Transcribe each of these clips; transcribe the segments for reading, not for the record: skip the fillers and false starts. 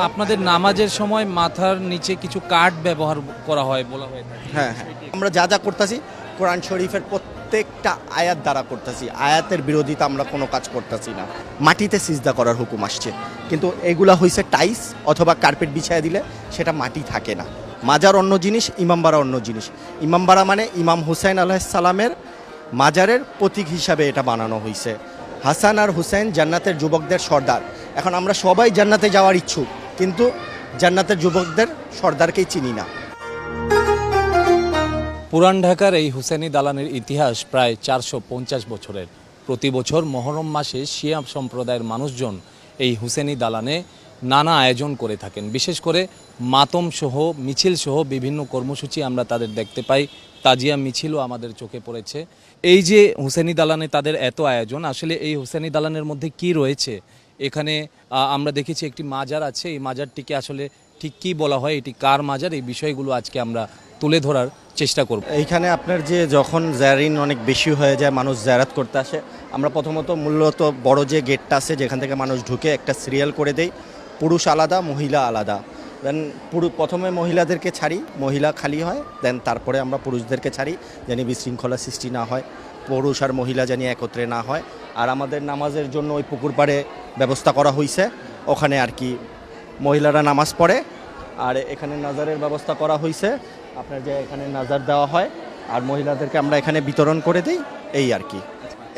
আপনাদের নামাজের সময় মাথার নিচে কিছু কাঠ ব্যবহার করা হয় বলা হয় থাকে। হ্যাঁ, আমরা যা যা করতেছি কোরআন শরীফের প্রত্যেকটা আয়াত দ্বারা করতেছি। আয়াতের বিরোধিতা আমরা কোনো কাজ করতেছি না। মাটিতে সিজদা করার হুকুম আসছে, কিন্তু এগুলা হইছে টাইস অথবা কার্পেট বিছায় দিলে সেটা মাটি থাকে না। মাজার অন্য জিনিস, ইমামবাড়া অন্য জিনিস। ইমামবাড়া মানে ইমাম হুসাইন আলাইহিস সালামের মাজারের প্রতীক হিসাবে এটা বানানো হয়েছে। হাসান আর হুসাইন জান্নাতের যুবকদের সর্দার। এখন আমরা সবাই জান্নাতে যাওয়ার ইচ্ছুক, কিন্তু জান্নাতের যুবকদের সর্দারকেই চিনি না। পুরান ঢাকার এই হুসেনি দালানের ইতিহাস প্রায় 450 বছরের। প্রতি বছর মহরম মাসে শিয়া সম্প্রদায়ের মানুষজন এই হুসেনি দালানে নানা আয়োজন করে থাকেন। বিশেষ করে মাতম সহ মিছিল সহ বিভিন্ন কর্মসূচি আমরা তাদের দেখতে পাই। তাজিয়া মিছিলও আমাদের চোখে পড়েছে। এই যে হুসেনি দালানে তাদের এত আয়োজন, আসলে এই হুসেনি দালানের মধ্যে কি রয়েছে? এখানে আমরা দেখেছি একটি মাজার আছে। এই মাজারটিকে আসলে ঠিক কী বলা হয়, এটি কার মাজার, এই বিষয়গুলো আজকে আমরা তুলে ধরার চেষ্টা করব। এইখানে আপনার যে যখন জারিন অনেক বেশি হয়ে যায়, মানুষ জায়ারাত করতে আসে, আমরা প্রথমত মূলত বড় যে গেটটা আছে যেখান থেকে মানুষ ঢুকে একটা সিরিয়াল করে দেই, পুরুষ আলাদা মহিলা আলাদা। দেন প্রথমে মহিলাদেরকে ছাড়ি, মহিলা খালি হয়, দেন তারপরে আমরা পুরুষদেরকে ছাড়ি, যেন বিশৃঙ্খলা সৃষ্টি না হয়, পুরুষ আর মহিলা যেন একত্রে না হয়। আর আমাদের নামাজের জন্য ওই পুকুর পাড়ে ব্যবস্থা করা হয়েছে, ওখানে আর কি মহিলারা নামাজ পড়ে। আর এখানে নাজারের ব্যবস্থা করা হয়েছে, আপনার যে এখানে নাজার দেওয়া হয়, আর মহিলাদেরকে আমরা এখানে বিতরণ করে দিই, এই আর কি।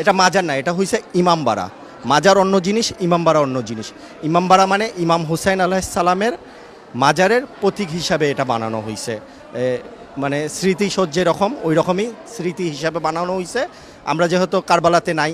এটা মাজার না, এটা হয়েছে ইমামবাড়া। মাজার অন্য জিনিস, ইমামবাড়া অন্য জিনিস। ইমামবাড়া মানে ইমাম হুসাইন আলাইহিস সালামের মাজারের প্রতীক হিসাবে এটা বানানো হয়েছে, মানে স্মৃতিসৌধ যেরকম ওই রকমই স্মৃতি হিসাবে বানানো হয়েছে। আমরা যেহেতু কারবালাতে নাই,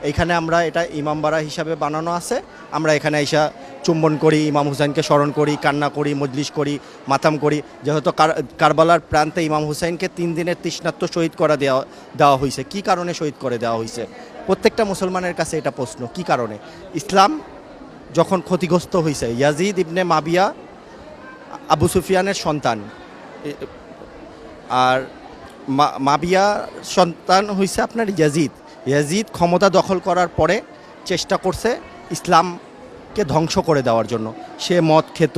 এইখানে আমরা এটা ইমামবাড়া হিসাবে বানানো আছে। আমরা এখানে এসে চুম্বন করি, ইমাম হুসাইনকে স্মরণ করি, কান্না করি, মজলিস করি, মাতাম করি। যেহেতু কারবালার প্রান্তে ইমাম হুসাইনকে 3 দিনের তৃষ্ণার্ত শহীদ করে দেওয়া হয়েছে। কি কারণে শহীদ করে দেওয়া হয়েছে? প্রত্যেকটা মুসলমানের কাছে এটা প্রশ্ন, কি কারণে? ইসলাম যখন ক্ষতিগ্রস্ত হয়েছে, ইয়াজিদ ইবনে মাবিয়া আবু সুফিয়ানের সন্তান, আর মাবিয়া সন্তান হয়েছে আপনার ইয়াজিদ ক্ষমতা দখল করার পরে চেষ্টা করছে ইসলামকে ধ্বংস করে দেওয়ার জন্য। সে মদ খেত,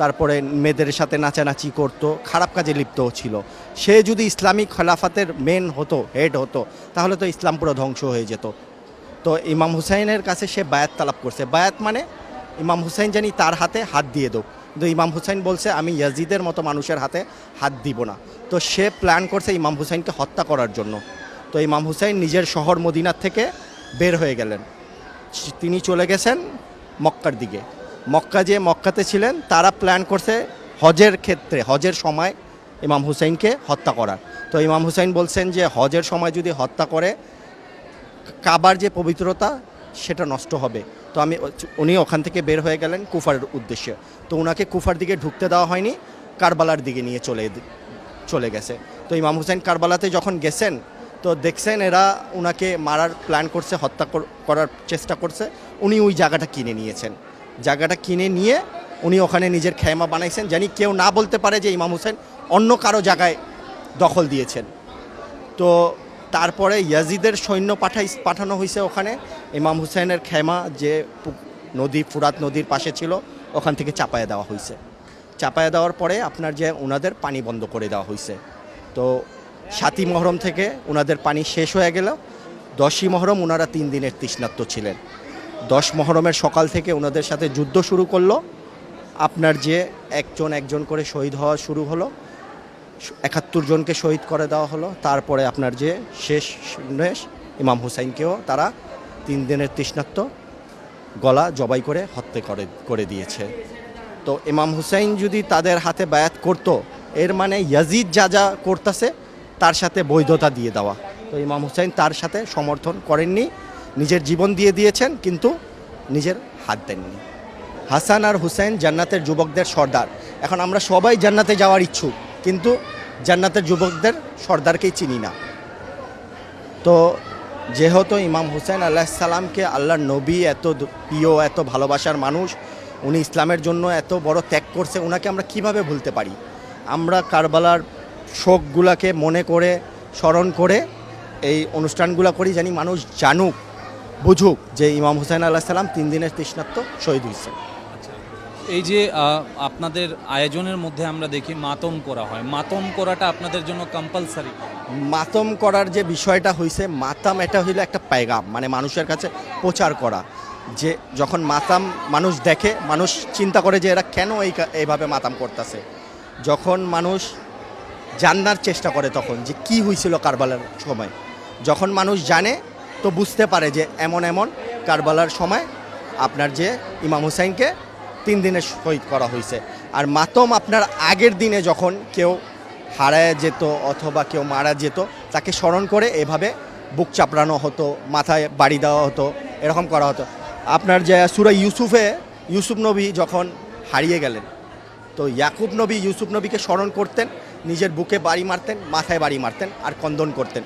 তারপরে মেয়েদের সাথে নাচানাচি করতো, খারাপ কাজে লিপ্ত ছিল। সে যদি ইসলামিক খেলাফাতের মেন হতো, হেড হতো, তাহলে তো ইসলাম পুরো ধ্বংস হয়ে যেত। তো ইমাম হুসাইনের কাছে সে বায়াত তালাব করছে। বায়াত মানে ইমাম হুসাইন জানি তার হাতে হাত দিয়ে দেব, কিন্তু ইমাম হুসাইন বলছে আমি ইয়াজিদের মতো মানুষের হাতে হাত দিব না। তো সে প্ল্যান করছে ইমাম হুসাইনকে হত্যা করার জন্য। তো ইমাম হুসাইন নিজের শহর মদিনার থেকে বের হয়ে গেলেন, তিনি চলে গেছেন মক্কার দিকে। মক্কাতে ছিলেন, তারা প্ল্যান করছে হজের ক্ষেত্রে, হজের সময় ইমাম হুসাইনকে হত্যা করার। তো ইমাম হুসাইন বলছেন যে হজের সময় যদি হত্যা করে কাবার যে পবিত্রতা সেটা নষ্ট হবে। তো উনি ওখান থেকে বের হয়ে গেলেন কুফার উদ্দেশ্যে। তো ওনাকে কুফার দিকে ঢুকতে দেওয়া হয়নি, কারবালার দিকে নিয়ে চলে গেছে। তো ইমাম হুসাইন কারবালাতে যখন গেছেন, তো দেখছেন এরা ওনাকে মারার প্ল্যান করছে, হত্যা করার চেষ্টা করছে। উনি ওই জায়গাটা কিনে নিয়েছেন। জায়গাটা কিনে নিয়ে উনি ওখানে নিজের খেমা বানাইছেন, জানি কেউ না বলতে পারে যে ইমাম হুসাইন অন্য কারো জায়গায় দখল দিয়েছেন। তো তারপরে ইয়াজিদের সৈন্য পাঠানো হয়েছে ওখানে। ইমাম হুসাইনের খেমা যে ফুরাত নদীর পাশে ছিল, ওখান থেকে চাপায়া দেওয়া হয়েছে। চাপায়া দেওয়ার পরে আপনার যে ওনাদের পানি বন্ধ করে দেওয়া হয়েছে। তো 7ই মহরম থেকে ওনাদের পানি শেষ হয়ে গেল। 10ই মহরম ওনারা 3 দিনের তৃষ্ণার্ত ছিলেন। 10 মহরমের সকাল থেকে ওনাদের সাথে যুদ্ধ শুরু করলো। আপনার যে একজন করে শহীদ হওয়া শুরু হলো, 71 জনকে শহীদ করে দেওয়া হলো। তারপরে আপনার যে শেষ ইমাম হুসাইনকেও তারা 3 দিনের তৃষ্ণার্ত গলা জবাই করে হত্যা করে দিয়েছে। তো ইমাম হুসাইন যদি তাদের হাতে বায়াত করত, এর মানে ইয়াজিদ যা করতেছে তার সাথে বৈধতা দিয়ে দেওয়া। তো ইমাম হুসাইন তার সাথে সমর্থন করেননি, নিজের জীবন দিয়ে দিয়েছেন, কিন্তু নিজের হাত দেননি। হাসান আর হুসাইন জান্নাতের যুবকদের সর্দার। এখন আমরা সবাই জান্নাতে যাওয়ার ইচ্ছুক, কিন্তু জান্নাতের যুবকদের সর্দারকেই চিনি না। তো যেহেতু ইমাম হুসাইন আলাইহিস সালামকে আল্লাহর নবী, এত প্রিয়, এত ভালোবাসার মানুষ, উনি ইসলামের জন্য এত বড় ত্যাগ করছে, ওনাকে আমরা কিভাবে ভুলতে পারি? আমরা কারবালার শোকগুলাকে মনে করে, স্মরণ করে এই অনুষ্ঠানগুলো করি, জানি মানুষ জানুক, বুঝুক যে ইমাম হুসাইন আলাইহিস সালাম 3 দিনের তৃষ্ণার্ত শহীদ হয়েছে। এই যে আপনাদের আয়োজনের মধ্যে আমরা দেখি মাতম করা হয়, মাতম করাটা আপনাদের জন্য কম্পালসারি? মাতম করার যে বিষয়টা হয়েছে, মাতাম এটা হইলো একটা পেগাম, মানে মানুষের কাছে প্রচার করা। যে যখন মাতাম মানুষ দেখে, মানুষ চিন্তা করে যে এরা কেন এইভাবে মাতাম করতেছে। যখন মানুষ জানার চেষ্টা করে তখন যে কি হয়েছিল কারবালার সময়, যখন মানুষ জানে তো বুঝতে পারে যে এমন এমন কারবালার সময় আপনার যে ইমাম হুসাইনকে 3 দিনে শহীদ করা হয়েছে। আর মাতম আপনার আগের দিনে যখন কেউ হারায় যেত অথবা কেউ মারা যেত, তাকে স্মরণ করে এভাবে বুক চাপড়ানো হতো, মাথায় বাড়ি দেওয়া হতো, এরকম করা হতো। আপনার যে সূরা ইউসুফে ইউসুফ নবী যখন হারিয়ে গেলেন, তো ইয়াকুব নবী ইউসুফ নবীকে স্মরণ করতেন, নিজের বুকে বাড়ি মারতেন, মাথায় বাড়ি মারতেন আর কন্দন করতেন।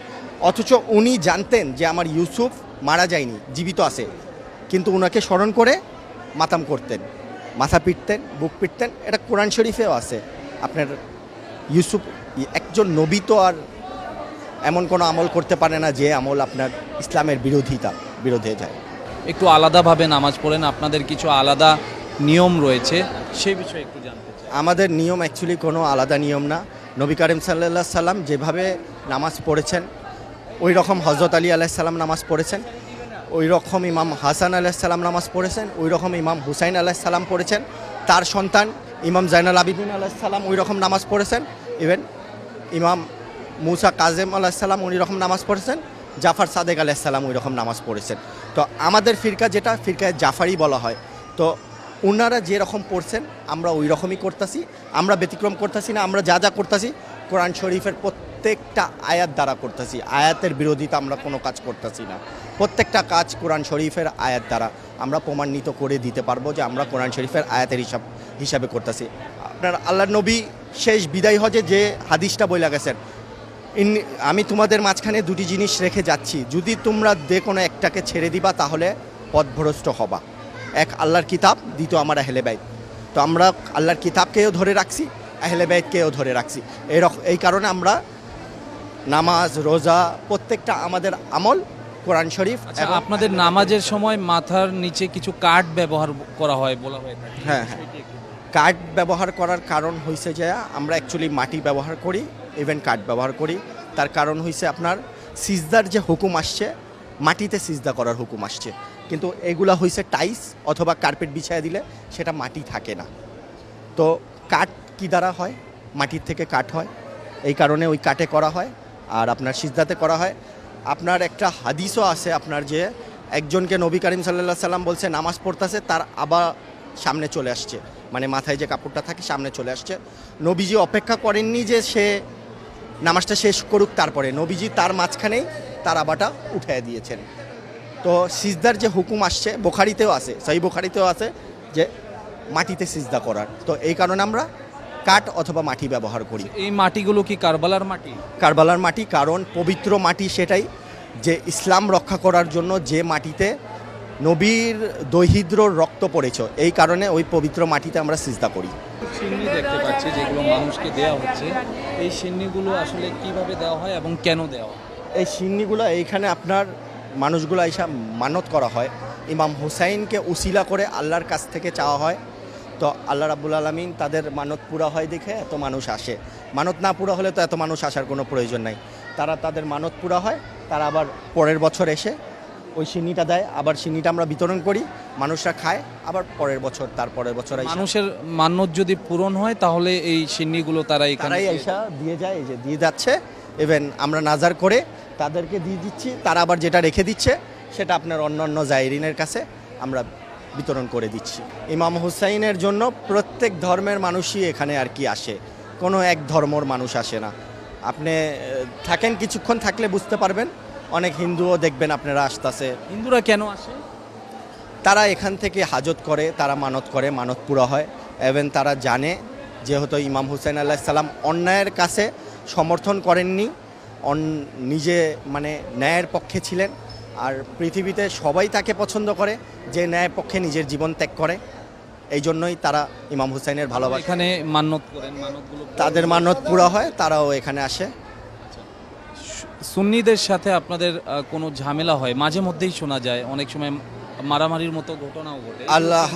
অথচ উনি জানতেন যে আমার ইউসুফ মারা যায়নি, জীবিত আছে, কিন্তু ওনাকে স্মরণ করে মাতাম করতেন, মাথা পিটতেন, বুক পিটতেন। এটা কোরআন শরীফেও আছে। আপনার ইউসুফ একজন নবী, তো আর এমন কোনো আমল করতে পারে না যে আমল আপনার ইসলামের বিরোধে যায়। একটু আলাদাভাবে নামাজ পড়েন, আপনাদের কিছু আলাদা নিয়ম রয়েছে, সেই বিষয়ে একটু জানতে চাই। আমাদের নিয়ম অ্যাকচুয়ালি কোনো আলাদা নিয়ম না। নবী করিম সাল্লাল্লাহু আলাইহি সাল্লাম যেভাবে নামাজ পড়েছেন, ওই রকম হযরত আলী আলাইহিস সালাম নামাজ পড়েছেন, ওই রকম ইমাম হাসান আলাইহিস সালাম নামাজ পড়েছেন, ওই রকম ইমাম হুসাইন আলাইহিস সালাম পড়েছেন, তার সন্তান ইমাম জাইনুল আবিদিন আলাইহিস সালাম ওই রকম নামাজ পড়েছেন, ইভেন ইমাম মুসা কাজেম আলাইহিস সালাম ওই রকম নামাজ পড়েছেন, জাফর সাদেক আলাইহিস সালাম ওই রকম নামাজ পড়েছেন। তো আমাদের ফিরকা যেটা ফিরকায় জাফারি বলা হয়, তো ওনারা যেরকম পড়ছেন আমরা ওই রকমই করতেছি, আমরা ব্যতিক্রম করতেছি না। আমরা যা যা করতেছি কোরআন শরীফের প্রত্যেকটা আয়াত দ্বারা করতেছি, আয়াতের বিরোধিতা আমরা কোনো কাজ করতেছি না। প্রত্যেকটা কাজ কোরআন শরীফের আয়াত দ্বারা আমরা প্রমাণিত করে দিতে পারবো যে আমরা কোরআন শরীফের আয়াতের হিসাবে করতেছি। আপনার আল্লাহর নবী শেষ বিদায় হজে যে হাদিসটা বইলা গেছেন, আমি তোমাদের মাঝখানে 2টি জিনিস রেখে যাচ্ছি, যদি তোমরা যে কোনো একটাকে ছেড়ে দিবা তাহলে পথভ্রষ্ট হবা। এক আল্লাহর কিতাব, দ্বিতীয় আমার আহলে বাইত। তো আমরা আল্লাহর কিতাবকেও ধরে রাখছি, আহলে বাইতকেও ধরে রাখছি। এই কারণে আমরা নামাজ, রোজা, প্রত্যেকটা আমাদের আমল কোরআন শরীফ। আচ্ছা, আপনাদের নামাজের সময় মাথার নিচে কিছু কাঠ ব্যবহার করা হয় বলা হয়ে থাকে। হ্যাঁ হ্যাঁ, কাঠ ব্যবহার করার কারণ হয়েছে যে আমরা অ্যাকচুয়ালি মাটি ব্যবহার করি, ইভেন কাঠ ব্যবহার করি। তার কারণ হয়েছে আপনার সিজদার যে হুকুম আসছে, মাটিতে সিজদা করার হুকুম আসছে, কিন্তু এগুলা হয়েছে টাইস অথবা কার্পেট বিছায় দিলে সেটা মাটি থাকে না। তো কাঠ কী দ্বারা হয়? মাটির থেকে কাঠ হয়, এই কারণে ওই কাঠে করা হয় আর আপনার সিজদাতে করা হয়। আপনার একটা হাদিসও আছে আপনার, যে একজনকে নবী করিম সাল্লাল্লাহু আলাইহি সাল্লাম বলছে নামাজ পড়তেছে, তার আবার সামনে চলে আসছে, মানে মাথায় যে কাপড়টা থাকে সামনে চলে আসছে। নবীজি অপেক্ষা করেননি যে সে নামাজটা শেষ করুক, তারপরে নবীজি তার মাঝখানেই তার আবাটা উঠিয়ে দিয়েছেন। তো সিজদার যে হুকুম আসছে বুখারীতেও আছে, সহিহ বুখারীতেও আছে যে মাটিতে সিজদা করার। তো এই কারণে আমরা কাঠ অথবা মাটি ব্যবহার করি। এই মাটিগুলো কি কারবালার মাটি? কারবালার মাটি, কারণ পবিত্র মাটি সেটাই, যে ইসলাম রক্ষা করার জন্য যে মাটিতে নবীর দহিদ্রর রক্ত পড়েছ, এই কারণে ওই পবিত্র মাটিতে আমরা সিজদা করি। সিন্নি দেখতে পাচ্ছি যেগুলো মানুষকে দেওয়া হচ্ছে, এই সিন্নিগুলো আসলে কিভাবে দেওয়া হয় এবং কেন দেওয়া হয়? এই সিন্নিগুলো এইখানে আপনার মানুষগুলো এসে মানত করা হয়, ইমাম হুসাইনকে উসিলা করে আল্লাহর কাছ থেকে চাওয়া হয়। তো আল্লাহ রাব্বুল আলামিন তাদের মানত পুরা হয় দেখে এত মানুষ আসে। মানত না পুরা হলে তো এত মানুষ আসার কোনো প্রয়োজন নাই। তারা তাদের মানত পুরা হয়, তারা আবার পরের বছর এসে ওই সিন্নিটা দেয়, আবার সিন্নিটা আমরা বিতরণ করি, মানুষরা খায়, আবার পরের বছর তার পরের বছর মানুষের মান্যত যদি পূরণ হয় তাহলে এই সিন্নিগুলো তারাই আইসা দিয়ে যায়, এই যে দিয়ে যাচ্ছে। ইভেন আমরা নাজার করে তাদেরকে দিয়ে দিচ্ছি, তারা আবার যেটা রেখে দিচ্ছে সেটা আপনার অন্য জায়রিনের কাছে আমরা বিতরণ করে দিচ্ছি। ইমাম হুসাইনের জন্য প্রত্যেক ধর্মের মানুষই এখানে আর কি আসে, কোনো এক ধর্মর মানুষ আসে না। আপনি থাকেন, কিছুক্ষণ থাকলে বুঝতে পারবেন, অনেক হিন্দুও দেখবেন আপনারা আসতেছে। হিন্দুরা কেন আসে? তারা এখান থেকে হাজত করে, তারা মানত করে, মানত পুরা হয়। এবং তারা জানে যেহেতু ইমাম হুসাইন আলাইহিস সালাম অন্যায়ের কাছে সমর্থন করেননি, নিজে মানে ন্যায়ের পক্ষে ছিলেন। আর পৃথিবীতে সবাই তাকে পছন্দ করে যে ন্যায়ের পক্ষে নিজের জীবন ত্যাগ করে, এই জন্যই তারা ইমাম হুসাইনের ভালোবাসা। এখানে মান্যত করেন, মানতগুলো তাদের মানত পুরা হয়, তারাও এখানে আসে। সুন্নিদের সাথে আপনাদের কোনো ঝামেলা হয়? মাঝে মধ্যেই শোনা যায়, অনেক সময় মারামারির মতো ঘটনাও ঘটে। আল্লাহ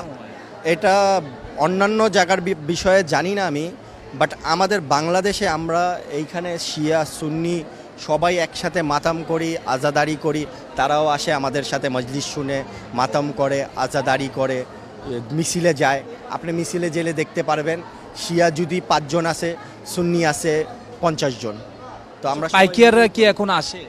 এটা অন্যান্য জায়গার বিষয়ে জানি না আমি, বাট আমাদের বাংলাদেশে আমরা এইখানে শিয়া সুন্নি সবাই একসাথে মাতাম করি, আজাদারি করি। তারাও আসে আমাদের সাথে মজলিস শুনে, মাতাম করে, আজাদারি করে, মিছিলে যায়। আপনি মিছিলে জেলে দেখতে পারবেন, শিয়া যদি 5 জন আসে, সুন্নি আসে 50 জন। তো আমরা সবাই- পাইকিয়াররা কি এখন আসে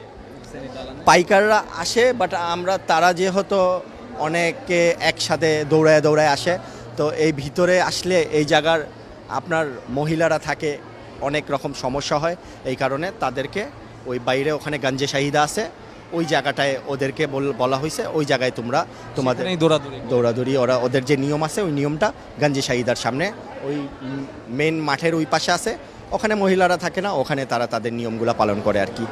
পাইকাররা আসে, বাট আমরা তারা যেহেতু অনেকে একসাথে দৌড়ায় দৌড়ায় আসে, তো এই ভিতরে আসলে এই জায়গার আপনার মহিলারা থাকে, অনেক রকম সমস্যা হয়। এই কারণে তাদেরকে ওই বাইরে ওখানে গঞ্জে শাহিদা আছে, ওই জায়গাটায় ওদেরকে বলা হয়েছে, ওই জায়গায় তোমরা তোমাদের সেখানেই দৌড়াদৌড়ি দৌড়াদৌড়ি, ওদের যে নিয়ম আছে ওই নিয়মটা গঞ্জে শাহিদার সামনে ওই মেন মাঠের ওই পাশে আছে, ওখানে মহিলারা থাকে না, ওখানে তারা তাদের নিয়মগুলো পালন করে আর কি।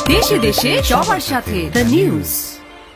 দেশে দেশে সবার সাথে দ্য নিউজ।